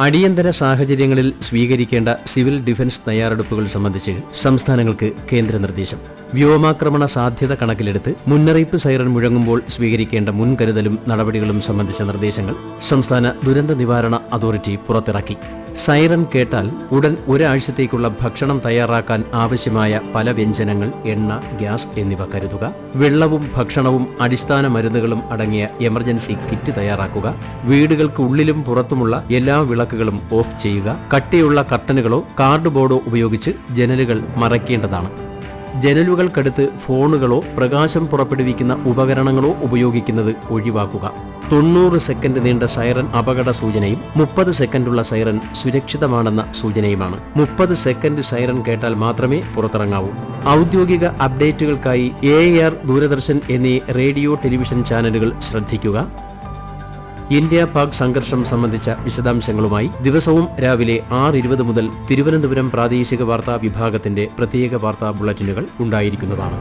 അടിയന്തര സാഹചര്യങ്ങളിൽ സ്വീകരിക്കേണ്ട സിവിൽ ഡിഫൻസ് തയ്യാറെടുപ്പുകൾ സംബന്ധിച്ച് സംസ്ഥാനങ്ങൾക്ക് കേന്ദ്ര നിർദ്ദേശം. വ്യോമാക്രമണ സാധ്യത കണക്കിലെടുത്ത് മുന്നറിയിപ്പ് സൈറൻ മുഴങ്ങുമ്പോൾ സ്വീകരിക്കേണ്ട മുൻകരുതലും നടപടികളും സംബന്ധിച്ച നിർദ്ദേശങ്ങൾ സംസ്ഥാന ദുരന്ത നിവാരണ അതോറിറ്റി പുറത്തിറക്കി. സൈറൻ കേട്ടാൽ ഉടൻ ഒരാഴ്ചത്തേക്കുള്ള ഭക്ഷണം തയ്യാറാക്കാൻ ആവശ്യമായ പല വ്യഞ്ജനങ്ങൾ, എണ്ണ, ഗ്യാസ് എന്നിവ കരുതുക. വെള്ളവും ഭക്ഷണവും അടിസ്ഥാന മരുന്നുകളും അടങ്ങിയ എമർജൻസി കിറ്റ് തയ്യാറാക്കുക. വീടുകൾക്ക് ഉള്ളിലും പുറത്തുമുള്ള എല്ലാ വിളക്കുകളും ഓഫ് ചെയ്യുക. കട്ടിയുള്ള കർട്ടനുകളോ കാർഡ് ബോർഡോ ഉപയോഗിച്ച് ജനലുകൾ മറയ്ക്കേണ്ടതാണ്. ജനലുകൾക്കടുത്ത് ഫോണുകളോ പ്രകാശം പുറപ്പെടുവിക്കുന്ന ഉപകരണങ്ങളോ ഉപയോഗിക്കുന്നത് ഒഴിവാക്കുക. 90 സെക്കൻഡ് നീണ്ട സൈറൻ അപകട സൂചനയും 30 സെക്കൻഡുള്ള സൈറൻ സുരക്ഷിതമാണെന്ന സൂചനയുമാണ്. 30 സെക്കൻഡ് സൈറൻ കേട്ടാൽ മാത്രമേ പുറത്തിറങ്ങാവൂ. ഔദ്യോഗിക അപ്ഡേറ്റുകൾക്കായി AIR, ദൂരദർശൻ എന്നീ റേഡിയോ ടെലിവിഷൻ ചാനലുകൾ ശ്രദ്ധിക്കുക. ഇന്ത്യ-പാക് സംഘർഷം സംബന്ധിച്ച വിശദാംശങ്ങളുമായി ദിവസവും രാവിലെ 6:20 മുതൽ തിരുവനന്തപുരം പ്രാദേശിക വാർത്താ വിഭാഗത്തിന്റെ പ്രത്യേക വാർത്താ ബുള്ളറ്റിനുകൾ ഉണ്ടായിരിക്കുന്നതാണ്.